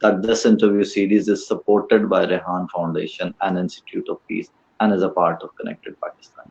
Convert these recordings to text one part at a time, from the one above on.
that this interview series is supported by Rehan Foundation and Institute of Peace and is a part of Connected Pakistan।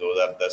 2010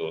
2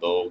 2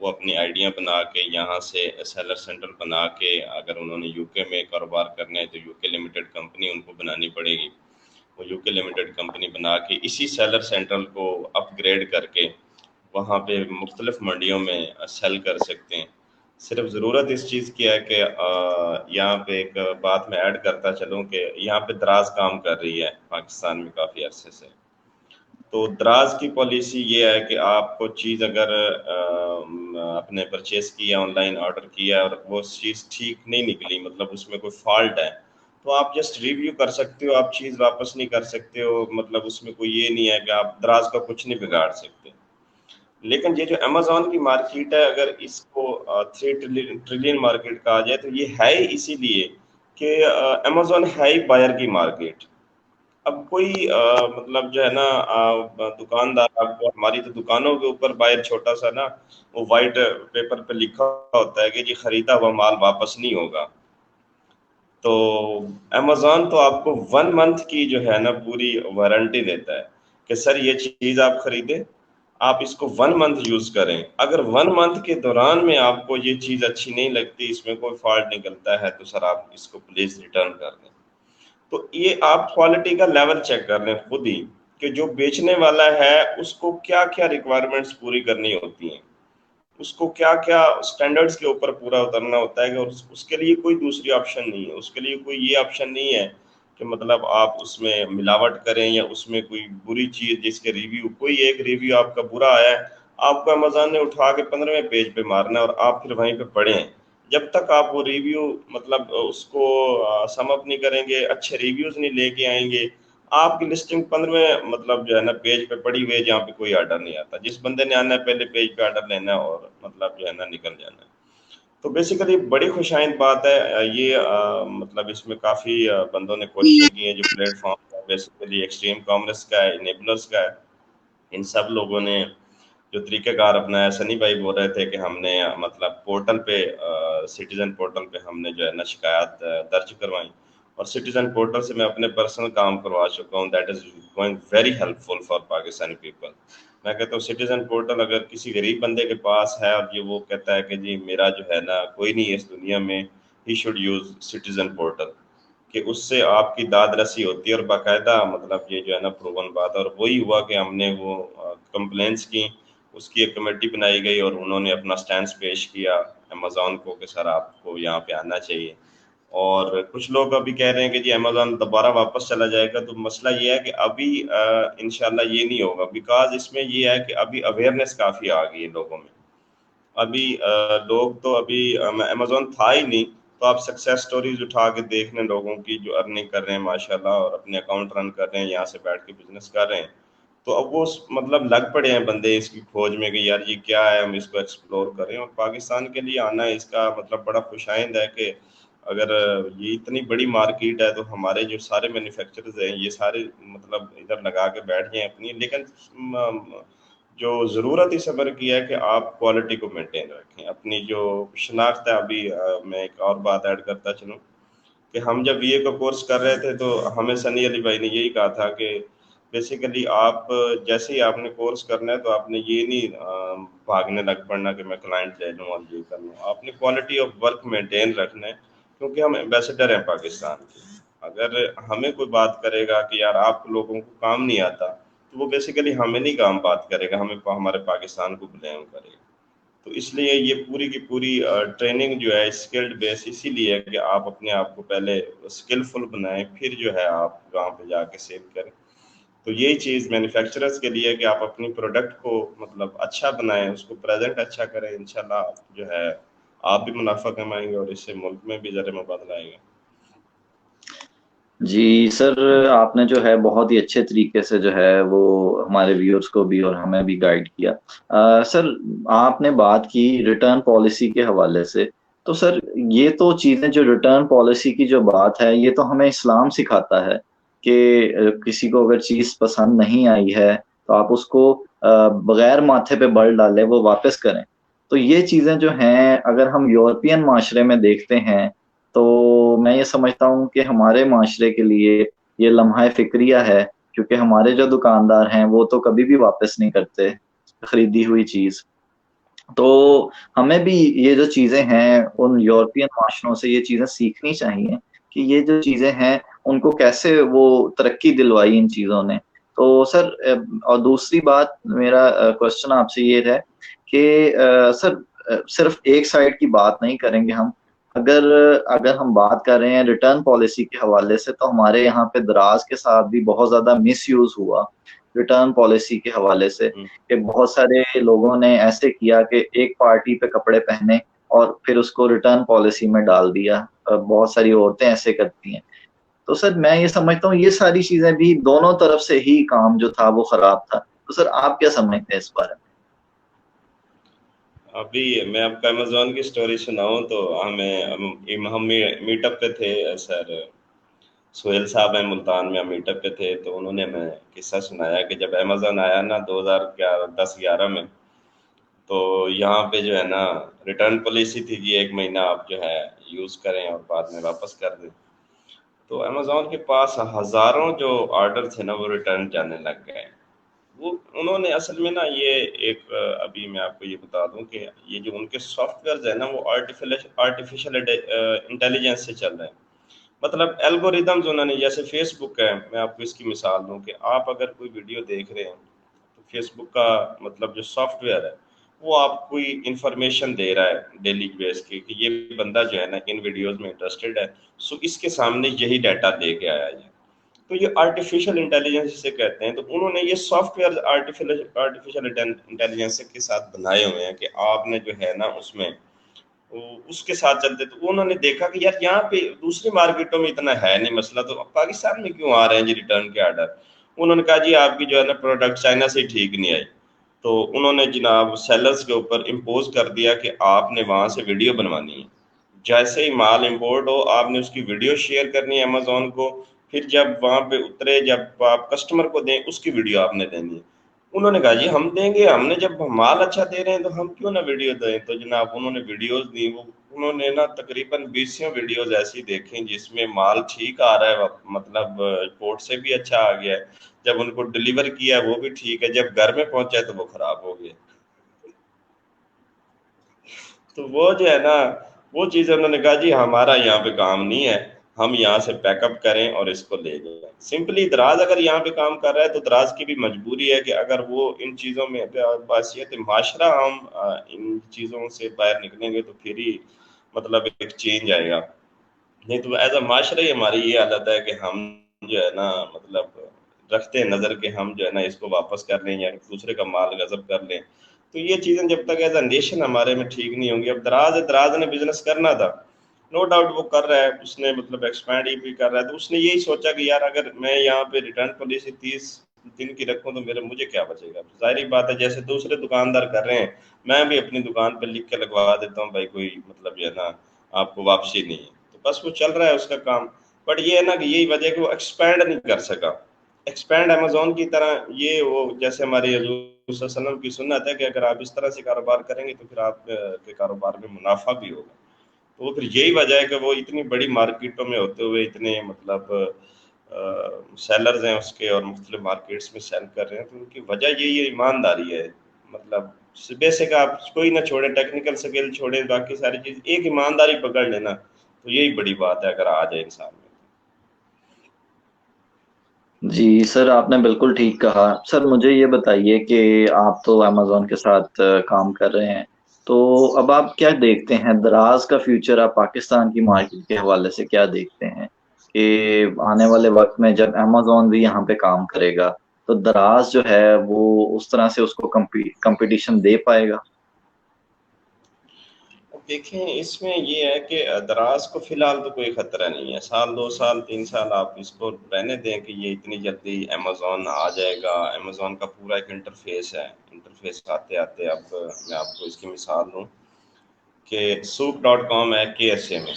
وہ اپنی آئیڈیاں بنا کے یہاں سے seller centre بنا کے، اگر انہوں نے یو کے میں کاروبار کرنا ہے تو یو کے لمیٹڈ کمپنی ان کو بنانی پڑے گی، وہ یو کے لمیٹڈ کمپنی بنا کے اسی سیلر سینٹر کو اپ گریڈ کر کے وہاں پہ مختلف منڈیوں میں سیل کر سکتے ہیں۔ صرف ضرورت اس چیز کی ہے کہ یہاں پہ ایک بات میں ایڈ کرتا چلوں کہ یہاں پہ دراز کام کر رہی ہے پاکستان میں کافی عرصے سے، تو دراز کی پالیسی یہ ہے کہ آپ کو چیز اگر آپ نے پرچیز کیا، آن لائن آرڈر کیا اور وہ چیز ٹھیک نہیں نکلی، مطلب اس میں کوئی فالٹ ہے، تو آپ جسٹ ریویو کر سکتے ہو، آپ چیز واپس نہیں کر سکتے ہو، مطلب اس میں کوئی یہ نہیں ہے کہ آپ دراز کا کچھ نہیں بگاڑ سکتے۔ لیکن یہ جو امیزون کی مارکیٹ ہے، اگر اس کو 3 ٹریلین مارکیٹ کہا جائے تو یہ ہے اسی لیے کہ امیزون ہے ہی بائر کی مارکیٹ۔ اب کوئی مطلب جو ہے نا دکاندار، آپ کو ہماری تو دکانوں کے اوپر باہر چھوٹا سا نا وہ وائٹ پیپر پہ لکھا ہوتا ہے کہ جی خریدا ہوا مال واپس نہیں ہوگا، تو امیزون تو آپ کو 1 منتھ کی جو ہے نا پوری وارنٹی دیتا ہے کہ سر یہ چیز آپ خریدیں، آپ اس کو 1 منتھ یوز کریں، اگر 1 منتھ کے دوران میں آپ کو یہ چیز اچھی نہیں لگتی، اس میں کوئی فالٹ نکلتا ہے، تو سر آپ اس کو پلیز ریٹرن کر دیں۔ تو یہ آپ کوالٹی کا لیول چیک کر لیں خود ہی کہ جو بیچنے والا ہے اس کو کیا کیا ریکوائرمنٹس پوری کرنی ہوتی ہیں، اس کو کیا کیا سٹینڈرڈز کے اوپر پورا اترنا ہوتا ہے کہ اس کے لیے کوئی دوسری آپشن نہیں ہے، اس کے لیے کوئی یہ آپشن نہیں ہے کہ مطلب آپ اس میں ملاوٹ کریں یا اس میں کوئی بری چیز جس کے ریویو، کوئی ایک ریویو آپ کا برا آیا ہے، آپ کو امیزون نے اٹھا کے 15ویں پیج پہ مارنا ہے اور آپ پھر وہیں پہ پڑھیں، جب تک آپ وہ ریویو مطلب اس کو سم اپ نہیں کریں گے، اچھے ریویوز نہیں لے کے آئیں گے، آپ کی لسٹنگ 15ویں مطلب جو ہے نا پیج پہ پڑی ہوئی ہے جہاں پہ کوئی آرڈر نہیں آتا، جس بندے نے آنا ہے پہلے پیج پہ آرڈر لینا ہے اور مطلب جو ہے نا نکل جانا ہے۔ تو بیسیکلی بڑی خوشائند بات ہے یہ، مطلب اس میں کافی بندوں نے کوششیں کی ہیں، جو پلیٹ فارم ہے بیسیکلی ایکسٹریم کامرس کا ہے، انیبلرس کا ہے، ان سب لوگوں نے جو طریقہ کار اپنایا۔ سنی بھائی بول رہے تھے کہ ہم نے مطلب پورٹل پہ سٹیزن پورٹل پہ ہم نے جو ہے نا شکایات درج کروائیں، اور سٹیزن پورٹل سے میں اپنے پرسنل کام کروا چکا ہوں، that is going very helpful for Pakistani people. میں کہتا ہوں سٹیزن پورٹل اگر کسی غریب بندے کے پاس ہے اور یہ وہ کہتا ہے کہ جی میرا جو ہے نا کوئی نہیں ہے اس دنیا میں، he should use citizen portal, کہ اس سے آپ کی داد رسی ہوتی ہے اور باقاعدہ مطلب یہ جو ہے نا پروون بات ہے۔ اور وہی ہوا کہ ہم نے وہ کمپلینس کی، اس کی ایک کمیٹی بنائی گئی اور انہوں نے اپنا سٹینس پیش کیا امیزون کو کہ سر آپ کو یہاں پہ آنا چاہیے، اور کچھ لوگ ابھی کہہ رہے ہیں کہ جی امیزون دوبارہ واپس چلا جائے گا، تو مسئلہ یہ ہے کہ ابھی انشاءاللہ یہ نہیں ہوگا، بیکاز اس میں یہ ہے کہ ابھی اویئرنیس کافی آ گئی ہے لوگوں میں، ابھی لوگ تو ابھی امیزون تھا ہی نہیں، تو آپ سکسیس سٹوریز اٹھا کے دیکھ لیں لوگوں کی جو ارننگ کر رہے ہیں ماشاءاللہ اور اپنے اکاؤنٹ رن کر رہے ہیں، یہاں سے بیٹھ کے بزنس کر رہے ہیں، تو اب وہ مطلب لگ پڑے ہیں بندے اس کی کھوج میں کہ یار یہ کیا ہے، ہم اس کو ایکسپلور کریں، اور پاکستان کے لیے آنا اس کا مطلب بڑا خوشائند ہے کہ اگر یہ اتنی بڑی مارکیٹ ہے تو ہمارے جو سارے مینوفیکچررز ہیں یہ سارے مطلب ادھر لگا کے بیٹھ جائیں اپنی، لیکن جو ضرورت اس امر کی ہے کہ آپ کوالٹی کو مینٹین رکھیں، اپنی جو شناخت ہے۔ ابھی میں ایک اور بات ایڈ کرتا چلوں کہ ہم جب BA کا کورس کر رہے تھے تو ہمیں سنی علی بھائی نے یہی کہا تھا کہ بیسیکلی آپ جیسے ہی آپ نے کورس کرنا ہے تو آپ نے یہ نہیں بھاگنے لگ پڑنا کہ میں کلائنٹ لے لوں اور یہ کر لوں، آپ نے کوالٹی آف ورک مینٹین رکھنا ہے، کیونکہ ہم ایمبیسڈر ہیں پاکستان کے۔ اگر ہمیں کوئی بات کرے گا کہ یار آپ لوگوں کو کام نہیں آتا، تو وہ بیسیکلی ہمیں نہیں کام بات کرے گا، ہمیں ہمارے پاکستان کو بلیم کرے گا۔ تو اس لیے یہ پوری کی پوری ٹریننگ جو ہے اسکلڈ بیس اسی لیے ہے کہ آپ اپنے آپ کو پہلے اسکلفل بنائیں، پھر جو ہے آپ گاؤں پہ جا کے سیل کریں۔ تو یہی چیز مینوفیکچررز کے لیے کہ آپ اپنی پروڈکٹ کو مطلب اچھا بنائیں، اس کو پریزنٹ اچھا کریں، انشاءاللہ جو ہے آپ بھی منافع کمائیں گے اور اس سے ملک میں بھی ذرا مبادلہ آئے گا۔ جی سر، آپ نے جو ہے بہت ہی اچھے طریقے سے جو ہے وہ ہمارے ویورز کو بھی اور ہمیں بھی گائیڈ کیا۔ سر آپ نے بات کی ریٹرن پالیسی کے حوالے سے، تو سر یہ تو چیزیں جو ریٹرن پالیسی کی جو بات ہے یہ تو ہمیں اسلام سکھاتا ہے کہ کسی کو اگر چیز پسند نہیں آئی ہے تو آپ اس کو بغیر ماتھے پہ بل ڈالے وہ واپس کریں۔ تو یہ چیزیں جو ہیں اگر ہم یورپین معاشرے میں دیکھتے ہیں تو میں یہ سمجھتا ہوں کہ ہمارے معاشرے کے لیے یہ لمحہ فکریہ ہے، کیونکہ ہمارے جو دکاندار ہیں وہ تو کبھی بھی واپس نہیں کرتے خریدی ہوئی چیز۔ تو ہمیں بھی یہ جو چیزیں ہیں ان یورپین معاشروں سے یہ چیزیں سیکھنی چاہیے کہ یہ جو چیزیں ہیں ان کو کیسے وہ ترقی دلوائی ان چیزوں نے. تو سر اور دوسری بات میرا کوشچن آپ سے یہ ہے کہ سر صرف ایک سائڈ کی بات نہیں کریں گے ہم. اگر ہم بات کر رہے ہیں ریٹرن پالیسی کے حوالے سے تو ہمارے یہاں پہ دراز کے ساتھ بھی بہت زیادہ مس یوز ہوا ریٹرن پالیسی کے حوالے سے کہ بہت سارے لوگوں نے ایسے کیا کہ ایک پارٹی پہ کپڑے پہنے اور پھر اس کو ریٹرن پالیسی میں ڈال دیا. بہت ساری عورتیں ایسے کرتی ہیں. تو سر میں یہ سمجھتا ہوں یہ ساری چیزیں بھی دونوں طرف سے ہی کام جو تھا وہ خراب تھا. تو سر آپ کیا سمجھتے ہیں اس بارے میں؟ ابھی میں آپ کو امیزون کی سٹوری سناؤں تو ہم میٹ اپ پہ تھے سر. سہیل صاحب ہیں ملتان میں، ہم میٹ اپ پہ تھے تو انہوں نے ہمیں قصہ سنایا کہ جب امیزون آیا نا 2010-11 میں، تو یہاں پہ جو ہے نا ریٹرن پالیسی تھی کہ 1 مہینہ آپ جو ہے یوز کریں اور بعد میں واپس کر دیں. تو امیزون کے پاس ہزاروں جو آرڈر تھے نا وہ ریٹرن جانے لگ گئے. وہ انہوں نے اصل میں نا یہ ایک ابھی میں آپ کو یہ بتا دوں کہ یہ جو ان کے سافٹ ویئرز ہیں نا وہ آرٹیفیشل انٹیلیجنس سے چل رہے ہیں. مطلب الگوریدمز انہوں نے، جیسے فیس بک ہے، میں آپ کو اس کی مثال دوں کہ آپ اگر کوئی ویڈیو دیکھ رہے ہیں تو فیس بک کا مطلب جو سافٹ ویئر ہے وہ آپ کوئی انفارمیشن دے رہا ہے ڈیلی بیس کی کہ یہ بندہ جو ہے نا ان ویڈیوز میں انٹرسٹڈ ہے، سو اس کے سامنے یہی ڈیٹا دے کے آیا ہے. تو یہ آرٹیفیشل انٹیلیجنس اسے کہتے ہیں. تو انہوں نے یہ سافٹ ویئر آرٹیفیشل انٹیلیجنس کے ساتھ بنائے ہوئے ہیں کہ آپ نے جو ہے نا اس میں اس کے ساتھ چلتے. تو انہوں نے دیکھا کہ یار یہاں پہ دوسری مارکیٹوں میں اتنا ہے نہیں مسئلہ، تو پاکستان میں کیوں آ رہے ہیں جی ریٹرن کے آرڈر. انہوں نے کہا جی آپ کی جو ہے نا پروڈکٹ چائنا سے ٹھیک نہیں آئی. تو انہوں نے جناب سیلرز کے اوپر امپوز کر دیا کہ آپ نے وہاں سے ویڈیو بنوانی ہے. جیسے ہی مال امپورٹ ہو آپ نے اس کی ویڈیو شیئر کرنی ہے امیزون کو، پھر جب وہاں پہ اترے جب آپ کسٹمر کو دیں اس کی ویڈیو آپ نے دینی ہے. انہوں نے کہا جی ہم دیں گے، ہم نے جب مال اچھا دے رہے ہیں تو ہم کیوں نہ ویڈیو دیں. تو جناب انہوں نے ویڈیوز دی. وہ انہوں نے نا تقریباً 20 ویڈیوز ایسی دیکھیں جس میں مال ٹھیک آ رہا ہے، مطلب پورٹ سے بھی اچھا آ گیا ہے، جب ان کو ڈلیور کیا وہ بھی ٹھیک ہے، جب گھر میں پہنچا تو وہ خراب ہو گیا. تو وہ جو ہے نا وہ چیزیں انہوں نے کہا جی ہمارا یہاں پہ کام نہیں ہے، ہم یہاں سے پیک اپ کریں اور اس کو لے جائیں. سمپلی دراز اگر یہاں پہ کام کر رہا ہے تو دراز کی بھی مجبوری ہے کہ اگر وہ ان چیزوں میں باحثیت معاشرہ ہم ان چیزوں سے باہر نکلیں گے تو پھر ہی مطلب ایک چینج آئے گا. نہیں تو ایز اے معاشرہ ہی ہماری یہ حالت ہے کہ ہم جو ہے نا مطلب رکھتے ہیں نظر کہ ہم جو ہے نا اس کو واپس کر لیں یا دوسرے کا مال غصب کر لیں. تو یہ چیزیں جب تک ایز اے نیشن ہمارے میں ٹھیک نہیں ہوں گی. اب دراز نے بزنس کرنا تھا، نو ڈاؤٹ وہ کر رہا ہے، اس نے مطلب ایکسپینڈ ہی بھی کر رہا ہے. تو اس نے یہی سوچا کہ یار اگر میں یہاں پہ ریٹرن پالیسی 30 دن کی رکھوں تو مجھے کیا بچے گا. ظاہری بات ہے جیسے دوسرے دکاندار کر رہے ہیں میں بھی اپنی دکان پہ لکھ کے لگوا دیتا ہوں بھائی کوئی مطلب جو ہے نا آپ کو واپسی نہیں ہے. تو بس وہ چل رہا ہے اس کا کام. بٹ یہ ہے نا کہ یہی وجہ ہے کہ وہ ایکسپینڈ نہیں کر سکا. ایکسپینڈ امیزون کی طرح یہ وہ جیسے ہماری حضور صلی اللہ علیہ وسلم کی سنت ہے کہ اگر آپ اس طرح سے کاروبار کریں گے تو پھر آپ کے کاروبار میں منافع بھی ہوگا. تو وہ پھر یہی وجہ ہے کہ وہ اتنی بڑی مارکیٹوں میں ہوتے ہوئے اتنے مطلب سیلرز ہیں اس کے اور مختلف مارکیٹس میں سیل کر رہے ہیں. تو ان کی وجہ یہی ہے، ایمانداری ہے. مطلب بیسک آپ کوئی نہ چھوڑیں، ٹیکنیکل سکل چھوڑیں، باقی ساری چیز ایک ایمانداری پکڑ لینا تو یہی بڑی بات ہے اگر آ جائے انسان میں. جی سر آپ نے بالکل ٹھیک کہا. سر مجھے یہ بتائیے کہ آپ تو امیزون کے ساتھ کام کر رہے ہیں، تو اب آپ کیا دیکھتے ہیں دراز کا فیوچر؟ آپ پاکستان کی مارکیٹ کے حوالے سے کیا دیکھتے ہیں کہ آنے والے وقت میں جب امیزون بھی یہاں پہ کام کرے گا تو دراز جو ہے وہ اس طرح سے اس کو کمپٹیشن دے پائے گا؟ دیکھیں اس میں یہ ہے کہ دراز کو فی الحال تو کوئی خطرہ نہیں ہے. 1-2 سال 3 سال آپ اس کو رہنے دیں کہ یہ اتنی جلدی امیزون آ جائے گا. امیزون کا پورا ایک انٹرفیس ہے، انٹرفیس آتے آتے اب میں آپ کو اس کی مثال دوں کہ souk.com ہے KSA میں،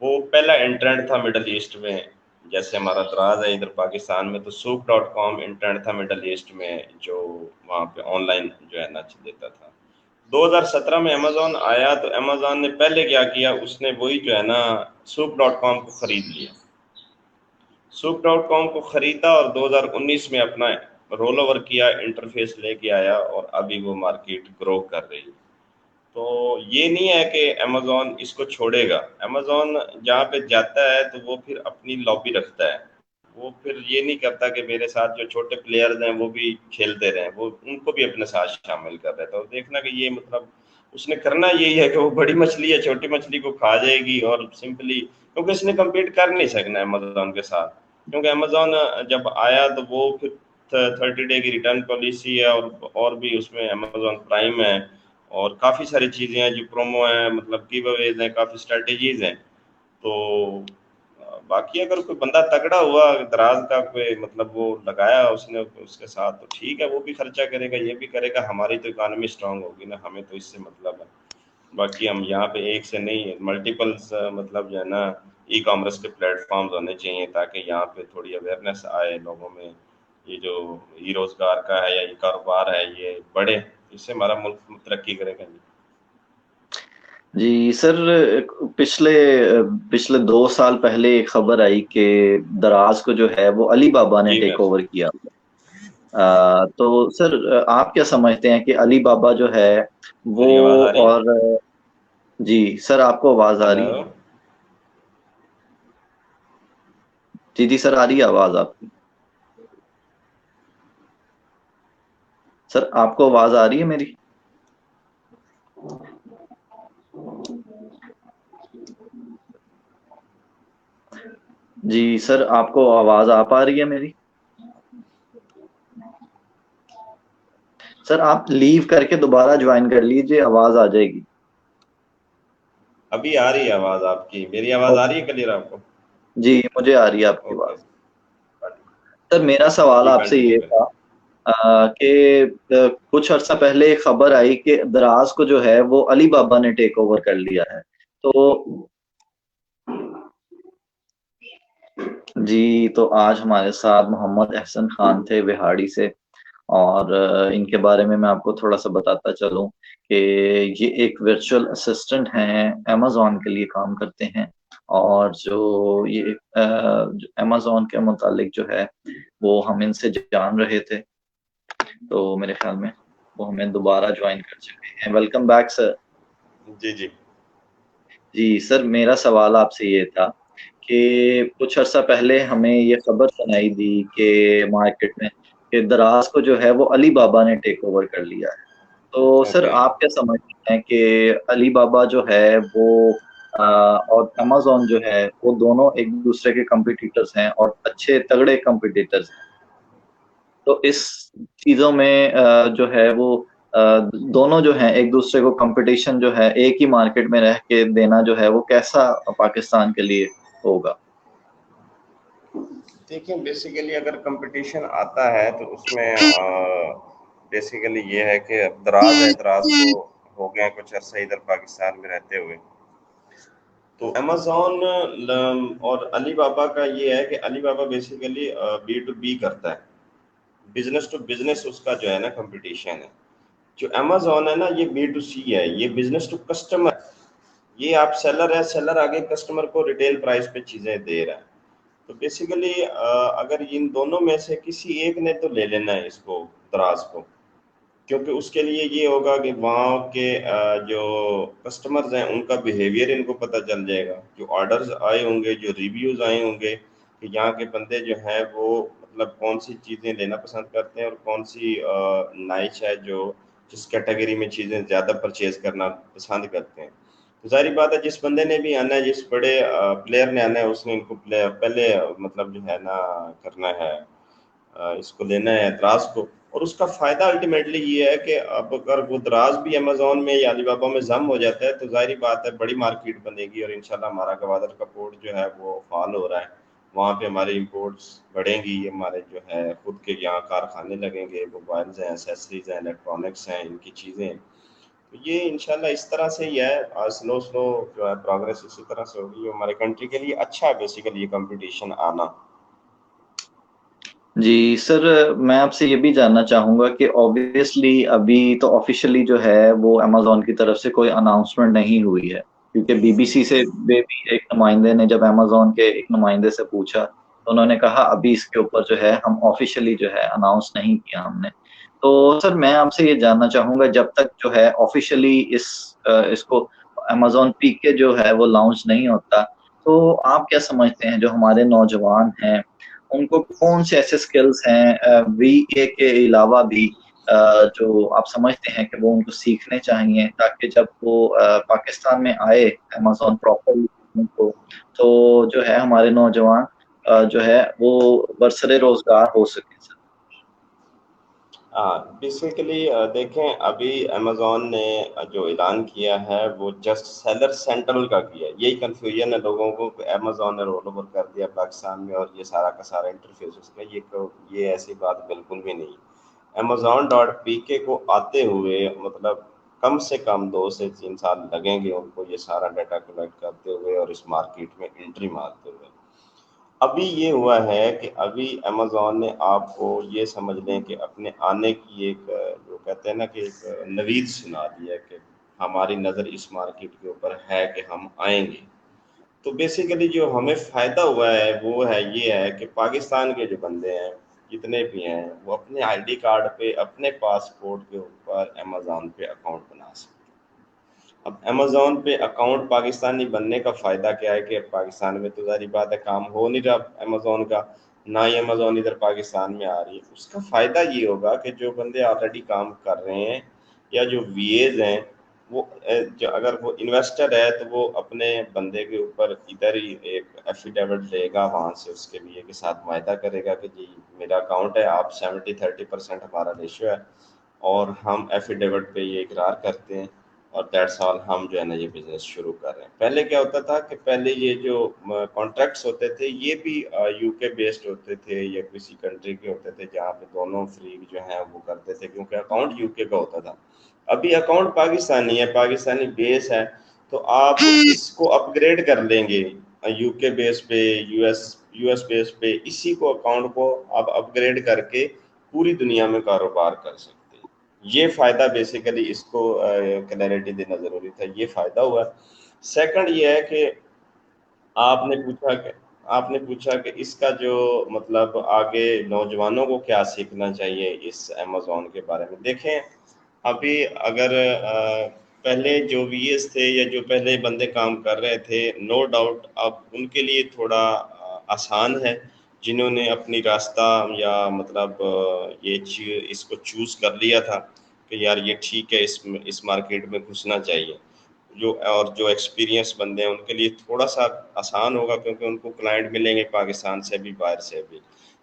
وہ پہلا انٹرنٹ تھا مڈل ایسٹ میں. جیسے ہمارا دراز ہے ادھر پاکستان میں، تو souk.com انٹرنٹ تھا مڈل ایسٹ میں جو وہاں پہ آن لائن جو ہے نا دیتا تھا. 2017 میں امیزون آیا تو امیزون نے پہلے کیا کیا، اس نے وہی جو ہے نا souk.com کو خرید لیا. souk.com کو خریدا اور 2019 میں اپنا رول اوور کیا, انٹرفیس لے کے آیا اور ابھی وہ مارکیٹ گرو کر رہی ہے. تو یہ نہیں ہے کہ امیزون اس کو چھوڑے گا. امیزون جہاں پہ جاتا ہے تو وہ پھر اپنی لابی رکھتا ہے, وہ پھر یہ نہیں کرتا کہ میرے ساتھ جو چھوٹے پلیئرز ہیں وہ بھی کھیلتے رہیں, وہ ان کو بھی اپنے ساتھ شامل کر رہتا ہے. اور دیکھنا کہ یہ مطلب اس نے کرنا یہی ہے کہ وہ بڑی مچھلی ہے چھوٹی مچھلی کو کھا جائے گی, اور سمپلی کیونکہ اس نے کمپیٹ کر نہیں سکنا امیزون کے ساتھ, کیونکہ امیزون جب آیا تو وہ پھر 30 ڈے کی ریٹرن پالیسی ہے, اور بھی اس میں امیزون پرائم ہے, اور کافی ساری چیزیں ہیں جو پرومو ہیں, مطلب گیو اویز ہیں, کافی اسٹریٹجیز ہیں. تو باقی اگر کوئی بندہ تگڑا ہوا دراز کا کوئی مطلب وہ لگایا اس نے اس کے ساتھ, تو ٹھیک ہے, وہ بھی خرچہ کرے گا, یہ بھی کرے گا, ہماری تو اکانومی اسٹرانگ ہوگی نا, ہمیں تو اس سے مطلب ہے. باقی ہم یہاں پہ ایک سے نہیں, ملٹیپلس مطلب جو ہے نا ای کامرس کے پلیٹ فارمز ہونے چاہیے تاکہ یہاں پہ تھوڑی اویئرنیس آئے لوگوں میں, یہ جو ای روزگار کا ہے یا یہ کاروبار ہے یہ بڑھے, اس سے ہمارا ملک ترقی کرے گا. جی سر, پچھلے 2 سال پہلے ایک خبر آئی کہ دراز کو جو ہے وہ علی بابا نے جی ٹیک اوور کیا. تو سر آپ کیا سمجھتے ہیں کہ علی بابا جو ہے وہ, میری آواز آ رہی ہے؟ اور جی سر آپ کو آواز آ رہی ہے؟ ہلو, جی جی سر آ رہی ہے آواز آپ کی. سر آپ کو آواز آ رہی ہے میری؟ جی سر آپ کو آواز آ پا رہی ہے میری؟ سر آپ لیو کر کے دوبارہ جوائن کر لیجئے, آواز آ جائے گی. ابھی آ رہی ہے آواز آپ کی, میری آواز آ رہی ہے کلیئر آپ کو؟ جی مجھے آ رہی ہے آپ کی اوکے, آواز. سر میرا سوال جی آپ سے کنٹینیو یہ کریں. تھا کہ کچھ عرصہ پہلے ایک خبر آئی کہ دراز کو جو ہے وہ علی بابا نے ٹیک اوور کر لیا ہے. تو جی, تو آج ہمارے ساتھ محمد احسن خان تھے وہاڑی سے, اور ان کے بارے میں آپ کو تھوڑا سا بتاتا چلوں کہ یہ ایک ورچوئل اسسٹنٹ ہیں, امیزون کے لیے کام کرتے ہیں, اور جو یہ امیزون کے متعلق جو ہے وہ ہم ان سے جان رہے تھے, تو میرے خیال میں وہ ہمیں دوبارہ جوائن کر چکے ہیں. ویلکم بیک سر. جی جی جی سر, میرا سوال آپ سے یہ تھا کہ کچھ عرصہ پہلے ہمیں یہ خبر سنائی دی کہ مارکیٹ میں کہ دراز کو جو ہے وہ علی بابا نے ٹیک اوور کر لیا ہے. تو سر اوکے. آپ کیا سمجھتے ہیں کہ علی بابا جو ہے وہ اور امیزون جو ہے وہ دونوں ایک دوسرے کے کمپٹیٹرز ہیں, اور اچھے تگڑے کمپٹیٹرز ہیں, تو اس چیزوں میں جو ہے وہ دونوں جو ہیں ایک دوسرے کو کمپٹیشن جو ہے ایک ہی مارکیٹ میں رہ کے دینا جو ہے وہ کیسا پاکستان کے لیے ہوگا؟ دیکھیں, بیسیکلی اگر کمپٹیشن آتا ہے تو اس میں بیسیکلی یہ ہے کہ دراز ہے, دراز کو ہو گئے کچھ عرصہ ادھر پاکستان میں رہتے ہوئے. تو امیزون اور علی بابا کا یہ ہے کہ علی بابا بیسیکلی بی ٹو بی کرتا ہے, بزنس ٹو بزنس اس کا جو ہے نا کمپٹیشن ہے. جو امیزون ہے نا یہ بی ٹو سی ہے, یہ بزنس ٹو کسٹمر, یہ آپ سیلر ہے, سیلر آگے کسٹمر کو ریٹیل پرائس پہ چیزیں دے رہا ہے. تو بیسیکلی اگر ان دونوں میں سے کسی ایک نے تو لے لینا ہے اس کو, دراز کو, کیونکہ اس کے لیے یہ ہوگا کہ وہاں کے جو کسٹمرز ہیں ان کا بیہیویئر ان کو پتہ چل جائے گا, جو آرڈرز آئے ہوں گے, جو ریویوز آئے ہوں گے کہ یہاں کے بندے جو ہیں وہ مطلب کون سی چیزیں لینا پسند کرتے ہیں, اور کون سی نائش ہے جو جس کیٹیگری میں چیزیں زیادہ پرچیز کرنا پسند کرتے ہیں. ظاہری بات ہے جس بندے نے بھی آنا ہے, جس بڑے پلیئر نے آنا ہے, اس نے ان کو پہلے مطلب جو ہے نا کرنا ہے, اس کو لینا ہے دراز کو. اور اس کا فائدہ الٹیمیٹلی یہ ہے کہ اب اگر وہ دراز بھی امیزون میں یا علی بابا میں ضم ہو جاتا ہے تو ظاہری بات ہے بڑی مارکیٹ بنے گی, اور انشاءاللہ ہمارا گوادر کا پورٹ جو ہے وہ فعال ہو رہا ہے, وہاں پہ ہمارے امپورٹس بڑھیں گی, ہمارے جو ہے خود کے یہاں کارخانے لگیں گے, موبائلز ہیں, ایسیسریز ہیں, الیکٹرانکس ہیں, ان کی چیزیں. تو یہ انشاءاللہ اس طرح سے ہی ہے, سلو جو ہے پروگریس اسی طرح سے ہوگی. ہمارے کنٹری کے لیے اچھا ہے بیسیکلی یہ کمپٹیشن آنا. جی سر, میں آپ سے یہ بھی جاننا چاہوں گا کہ اوبیسلی ابھی تو آفیشلی جو ہے وہ امیزون کی طرف سے کوئی اناؤنسمنٹ نہیں ہوئی ہے, کیونکہ بی بی سی سے بھی ایک نمائندے نے جب امیزون کے ایک نمائندے سے پوچھا تو انہوں نے کہا ابھی اس کے اوپر جو ہے ہم آفیشلی جو ہے اناؤنس نہیں کیا ہم نے. تو سر میں آپ سے یہ جاننا چاہوں گا جب تک جو ہے آفیشلی اس کو Amazon PK جو ہے وہ لانچ نہیں ہوتا, تو آپ کیا سمجھتے ہیں جو ہمارے نوجوان ہیں ان کو کون سے ایسے سکلز ہیں VA کے علاوہ بھی جو آپ سمجھتے ہیں کہ وہ ان کو سیکھنے چاہیے تاکہ جب وہ پاکستان میں آئے Amazon پراپرلی کو, تو جو ہے ہمارے نوجوان جو ہے وہ برسر روزگار ہو سکے. بیسیکلی دیکھیں ابھی امیزون نے جو اعلان کیا ہے وہ جسٹ سیلر سینٹرل کا کیا ہے. یہی کنفیوژن ہے لوگوں کو کہ امیزون نے رول اوور کر دیا پاکستان میں اور یہ سارا کا سارا انٹرفیس اس میں. یہ ایسی بات بالکل بھی نہیں. Amazon.pk کو آتے ہوئے مطلب کم سے کم 2 سے 3 سال لگیں گے ان کو یہ سارا ڈیٹا کلیکٹ کرتے ہوئے اور اس مارکیٹ میں انٹری مارتے ہوئے. ابھی یہ ہوا ہے کہ ابھی امیزون نے آپ کو یہ سمجھ لیں کہ اپنے آنے کی ایک جو کہتے ہیں نا کہ ایک نوید سنا دی ہے کہ ہماری نظر اس مارکیٹ کے اوپر ہے کہ ہم آئیں گے. تو بیسیکلی جو ہمیں فائدہ ہوا ہے وہ ہے یہ ہے کہ پاکستان کے جو بندے ہیں جتنے بھی ہیں وہ اپنے ID کارڈ پہ اپنے پاسپورٹ کے اوپر امیزون پہ اکاؤنٹ بنا سکتے. اب امیزون پہ اکاؤنٹ پاکستانی بننے کا فائدہ کیا ہے کہ پاکستان میں تو ظاہری بات ہے کام ہو نہیں رہا امیزون کا, نہ ہی امیزون ادھر پاکستان میں آ رہی ہے. اس کا فائدہ یہ ہوگا کہ جو بندے آلریڈی کام کر رہے ہیں یا جو VAs ہیں وہ اگر وہ انویسٹر ہے تو وہ اپنے بندے کے اوپر ادھر ہی ایک ایفیڈیوٹ لے گا, وہاں سے اس کے VA کے ساتھ معاہدہ کرے گا کہ جی میرا اکاؤنٹ ہے, آپ 70-30% ہمارا ریشیو ہے اور ہم ایفیڈیوٹ پہ یہ اقرار کرتے ہیں اور دیٹس آل ہم جو ہے نا یہ بزنس شروع کر رہے ہیں. پہلے کیا ہوتا تھا کہ پہلے یہ جو کانٹریکٹس ہوتے تھے یہ بھی UK بیسڈ ہوتے تھے یا کسی کنٹری کے ہوتے تھے جہاں پہ دونوں فریق جو ہیں وہ کرتے تھے کیونکہ اکاؤنٹ UK کا ہوتا تھا. ابھی اکاؤنٹ پاکستانی ہے, پاکستانی بیس ہے, تو آپ اس کو اپ گریڈ کر لیں گے UK بیس پہ US بیس پہ, اسی کو اکاؤنٹ کو آپ اپ گریڈ کر کے پوری دنیا میں کاروبار کر سکتے. یہ فائدہ بیسیکلی اس کو کلیئرٹی دینا ضروری تھا, یہ فائدہ ہوا. سیکنڈ یہ ہے کہ آپ نے پوچھا کہ اس کا جو مطلب آگے نوجوانوں کو کیا سیکھنا چاہیے اس امیزون کے بارے میں. دیکھیں ابھی اگر پہلے جو VAs تھے یا جو پہلے بندے کام کر رہے تھے نو ڈاؤٹ اب ان کے لیے تھوڑا آسان ہے جنہوں نے اپنی راستہ یا مطلب یہ اس کو چوز کر لیا تھا کہ یار یہ ٹھیک ہے اس مارکیٹ میں گھسنا چاہیے. جو ایکسپیرینس بندے ہیں ان کے لیے تھوڑا سا آسان ہوگا کیونکہ ان کو کلائنٹ ملیں گے پاکستان سے بھی باہر سے بھی.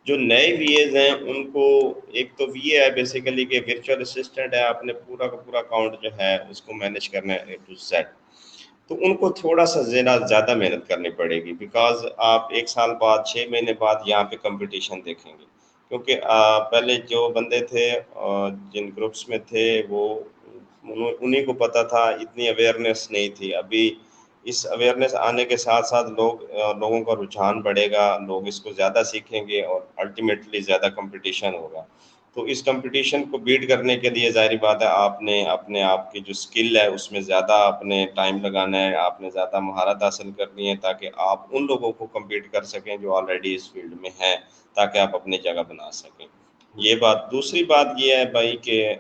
جو نئے VAs ہیں ان کو ایک تو VA ہے بیسیکلی کہ ورچوئل اسسٹنٹ ہے, آپ نے پورا کا پورا اکاؤنٹ جو ہے اس کو مینیج کرنا ہے A to Z, تو ان کو تھوڑا سا زیادہ محنت کرنی پڑے گی بیکاز آپ 1 سال بعد 6 مہینے بعد یہاں پہ کمپٹیشن دیکھیں گے. کیونکہ پہلے جو بندے تھے جن گروپس میں تھے وہ انہیں کو پتہ تھا, اتنی اویئرنیس نہیں تھی. ابھی اس اویئرنیس آنے کے ساتھ ساتھ لوگوں کا رجحان بڑھے گا, لوگ اس کو زیادہ سیکھیں گے اور الٹیمیٹلی زیادہ کمپٹیشن ہوگا. تو اس کمپٹیشن کو بیٹ کرنے کے لیے ظاہری بات ہے آپ نے اپنے آپ کی جو اسکل ہے اس میں زیادہ اپنے ٹائم لگانا ہے, آپ نے زیادہ مہارت حاصل کرنی ہے تاکہ آپ ان لوگوں کو کمپیٹ کر سکیں جو آلریڈی اس فیلڈ میں ہیں, تاکہ آپ اپنی جگہ بنا سکیں. یہ بات. دوسری بات یہ ہے بھائی کہ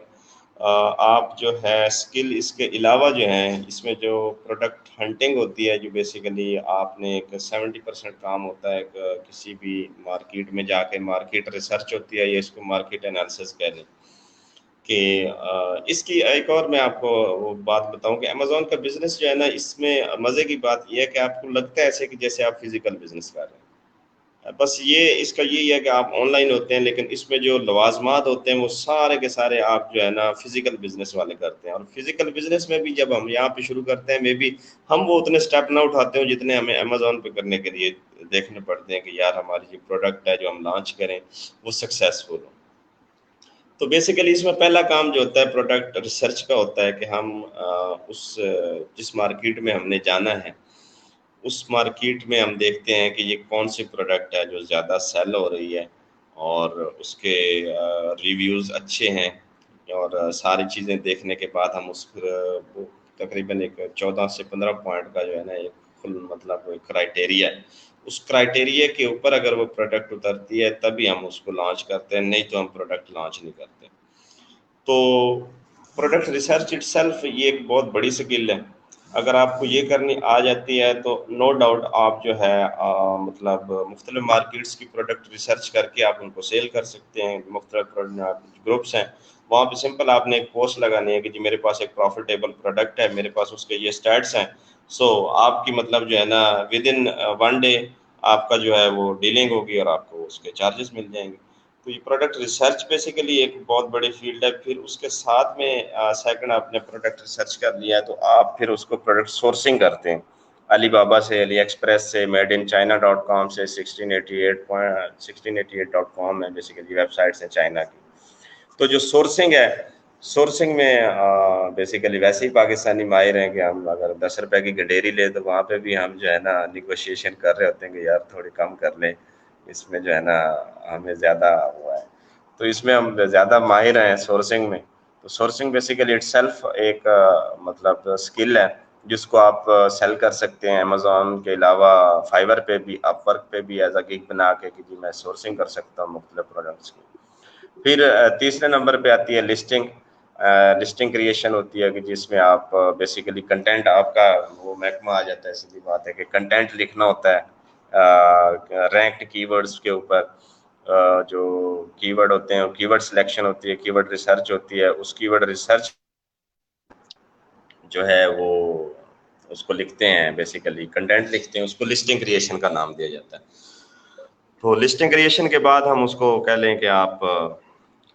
آپ جو ہے اسکل اس کے علاوہ جو ہیں اس میں جو پروڈکٹ ہنٹنگ ہوتی ہے جو بیسیکلی آپ نے ایک 70% کام ہوتا ہے کسی بھی مارکیٹ میں جا کے مارکیٹ ریسرچ ہوتی ہے یا اس کو مارکیٹ انالیسس کہہ لیں. کہ اس کی ایک اور میں آپ کو وہ بات بتاؤں کہ امیزون کا بزنس جو ہے نا اس میں مزے کی بات یہ ہے کہ آپ کو لگتا ہے ایسے کہ جیسے آپ فزیکل بزنس کر رہے ہیں, بس یہ اس کا یہی ہے کہ آپ آن لائن ہوتے ہیں لیکن اس میں جو لوازمات ہوتے ہیں وہ سارے کے سارے آپ جو ہے نا فزیکل بزنس والے کرتے ہیں. اور فزیکل بزنس میں بھی جب ہم یہاں پہ شروع کرتے ہیں میں بھی ہم وہ اتنے اسٹیپ نہ اٹھاتے ہوں جتنے ہمیں امیزون پہ کرنے کے لیے دیکھنے پڑتے ہیں کہ یار ہماری جو پروڈکٹ ہے جو ہم لانچ کریں وہ سکسیزفل ہو. تو بیسیکلی اس میں پہلا کام جو ہوتا ہے پروڈکٹ ریسرچ کا ہوتا ہے کہ ہم جس مارکیٹ میں ہم نے جانا ہے اس مارکیٹ میں ہم دیکھتے ہیں کہ یہ کون سی پروڈکٹ ہے جو زیادہ سیل ہو رہی ہے اور اس کے ریویوز اچھے ہیں, اور ساری چیزیں دیکھنے کے بعد ہم اس تقریباً ایک 14 سے 15 پوائنٹ کا جو ہے نا ایک فل مطلب کرائٹیریا ہے اس کرائٹیریا کے اوپر اگر وہ پروڈکٹ اترتی ہے تبھی ہم اس کو لانچ کرتے ہیں, نہیں تو ہم پروڈکٹ لانچ نہیں کرتے. تو پروڈکٹ ریسرچ اٹ سیلف یہ ایک بہت بڑی سکل ہے. اگر آپ کو یہ کرنی آ جاتی ہے تو نو ڈاؤٹ آپ جو ہے مطلب مختلف مارکیٹس کی پروڈکٹ ریسرچ کر کے آپ ان کو سیل کر سکتے ہیں. مختلف گروپس ہیں وہاں پہ سمپل آپ نے ایک پوسٹ لگانی ہے کہ جی میرے پاس ایک پروفیٹیبل پروڈکٹ ہے, میرے پاس اس کے یہ اسٹیٹس ہیں. سو آپ کی مطلب جو ہے نا ود ان 1 day آپ کا جو ہے وہ ڈیلنگ ہوگی اور آپ کو اس کے چارجز مل جائیں گے. تو یہ پروڈکٹ ریسرچ بیسیکلی ایک بہت بڑی فیلڈ ہے. پھر اس کے ساتھ میں سیکنڈ آپ نے پروڈکٹ ریسرچ کر لیا ہے تو آپ پھر اس کو پروڈکٹ سورسنگ کرتے ہیں. علی بابا سے, علی ایکسپریس سے, میڈ ان چائنا .com سے, 1688.com ہے بیسیکلی ویب سائٹس ہیں چائنا کی. تو جو سورسنگ ہے, سورسنگ میں بیسیکلی ویسے ہی پاکستانی ماہر ہیں کہ ہم اگر 10 روپے کی گڈیری لے تو وہاں پہ بھی ہم جو ہے نا نیگوشیشن کر رہے ہوتے ہیں کہ یار تھوڑی کم کر لیں, اس میں جو ہے نا ہمیں زیادہ ہوا ہے. تو اس میں ہم زیادہ ماہر ہیں سورسنگ میں. تو سورسنگ بیسیکلی اٹ سیلف ایک مطلب اسکل ہے جس کو آپ سیل کر سکتے ہیں امیزون کے علاوہ فائبر پہ بھی, اپ ورک پہ بھی ایز اے گگ بنا کے کہ جی میں سورسنگ کر سکتا ہوں مختلف پروڈکٹس کی. پھر تیسرے نمبر پہ آتی ہے لسٹنگ. لسٹنگ کریشن ہوتی ہے کہ جس میں آپ بیسیکلی کنٹینٹ آپ کا وہ محکمہ آ جاتا ہے. سیدھی بات ہے کہ کنٹینٹ لکھنا ہوتا ہے رینکڈ کی ورڈز کے اوپر. جو کی ورڈ ہوتے ہیں کی ورڈ سلیکشن ہوتی ہے, کی ورڈ ریسرچ ہوتی ہے. اس کی ورڈ ریسرچ جو ہے وہ اس کو لکھتے ہیں بیسیکلی کنٹینٹ لکھتے ہیں, اس کو لسٹنگ کریشن کا نام دیا جاتا ہے. تو لسٹنگ کریشن کے بعد ہم اس کو کہہ لیں کہ آپ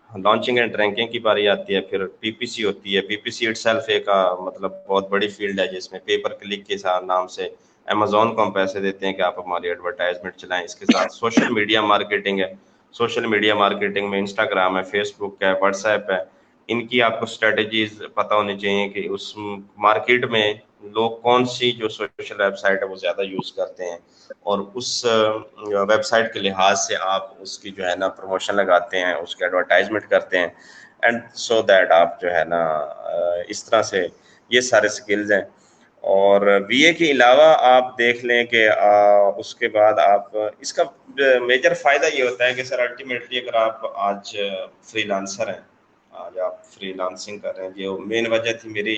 لانچنگ اینڈ رینکنگ کی باری آتی ہے. پھر پی پی سی ہوتی ہے. پی پی سی اٹ سیلف ایک مطلب بہت بڑی فیلڈ ہے جس میں پیپر کلک کے نام سے امیزون کو ہم پیسے دیتے ہیں کہ آپ ہماری ایڈورٹائزمنٹ چلائیں. اس کے ساتھ سوشل میڈیا مارکیٹنگ ہے. سوشل میڈیا مارکیٹنگ میں انسٹاگرام ہے, فیس بک ہے, واٹس ایپ ہے. ان کی آپ کو اسٹریٹجیز پتہ ہونی چاہیے کہ اس مارکیٹ میں لوگ کون سی جو سوشل ویب سائٹ ہے وہ زیادہ یوز کرتے ہیں, اور اس ویب سائٹ کے لحاظ سے آپ اس کی جو ہے نا پروموشن لگاتے ہیں, اس کی ایڈورٹائزمنٹ کرتے ہیں. اینڈ سو دیٹ آپ جو ہے نا اس طرح سے یہ سارے سکلز ہیں. اور بی اے کے علاوہ آپ دیکھ لیں کہ اس کے بعد آپ اس کا میجر فائدہ یہ ہوتا ہے کہ سر الٹیمیٹلی اگر آپ آج فری لانسر ہیں, آج آپ فری لانسنگ کر رہے ہیں. جو مین وجہ تھی میری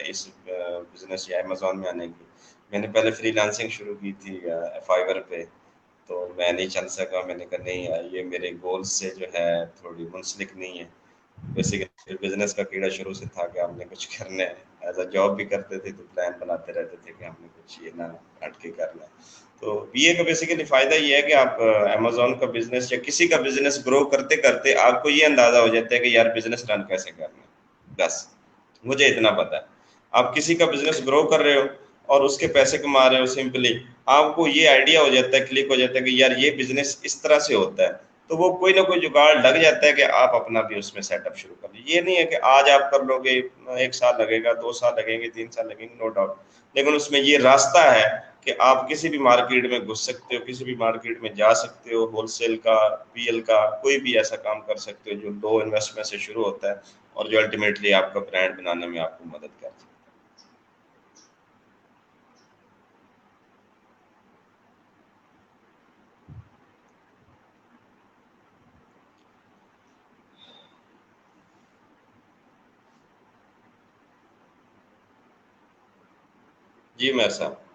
اس بزنس یا امیزون میں آنے کی, میں نے پہلے فری لانسنگ شروع کی تھی فائبر پہ, تو میں نہیں چل سکا. میں نے کہا نہیں یہ میرے گولز سے جو ہے تھوڑی منسلک نہیں ہے. بیسیکلی بزنس کا کیڑا شروع سے تھا کہ ہم نے کچھ کرنا ہے. ایز اے جاب بھی کرتے تھے تو پلان بناتے رہتے تھے کہ ہم نے کچھ یہ نہ ہٹ کے کرنا ہے. تو بی اے کا بیسیکلی فائدہ یہ ہے کہ آپ امیزون کا بزنس یا کسی کا بزنس گرو کرتے کرتے آپ کو یہ اندازہ ہو جاتا ہے کہ یار بزنس رن کیسے کرنا ہے. بس مجھے اتنا پتا ہے. آپ کسی کا بزنس گرو کر رہے ہو اور اس کے پیسے کما رہے ہو, سمپلی آپ کو یہ آئیڈیا ہو جاتا ہے, کلک ہو جاتا ہے کہ یار یہ بزنس اس طرح سے ہوتا ہے. تو وہ کوئی نہ کوئی جگاڑ لگ جاتا ہے کہ آپ اپنا بھی اس میں سیٹ اپ شروع کر لیں. یہ نہیں ہے کہ آج آپ کر لو گے 1 سال لگے گا, 2 سال لگیں گے, 3 سال لگیں گے, نو ڈاؤٹ. لیکن اس میں یہ راستہ ہے کہ آپ کسی بھی مارکیٹ میں گھس سکتے ہو, کسی بھی مارکیٹ میں جا سکتے ہو. ہول سیل کا, پی ایل کا, کوئی بھی ایسا کام کر سکتے ہو جو لو انویسٹمنٹ سے شروع ہوتا ہے اور جو الٹیمیٹلی آپ کا برانڈ بنانے میں آپ کو مدد کرتا ہے. جی میر صاحب.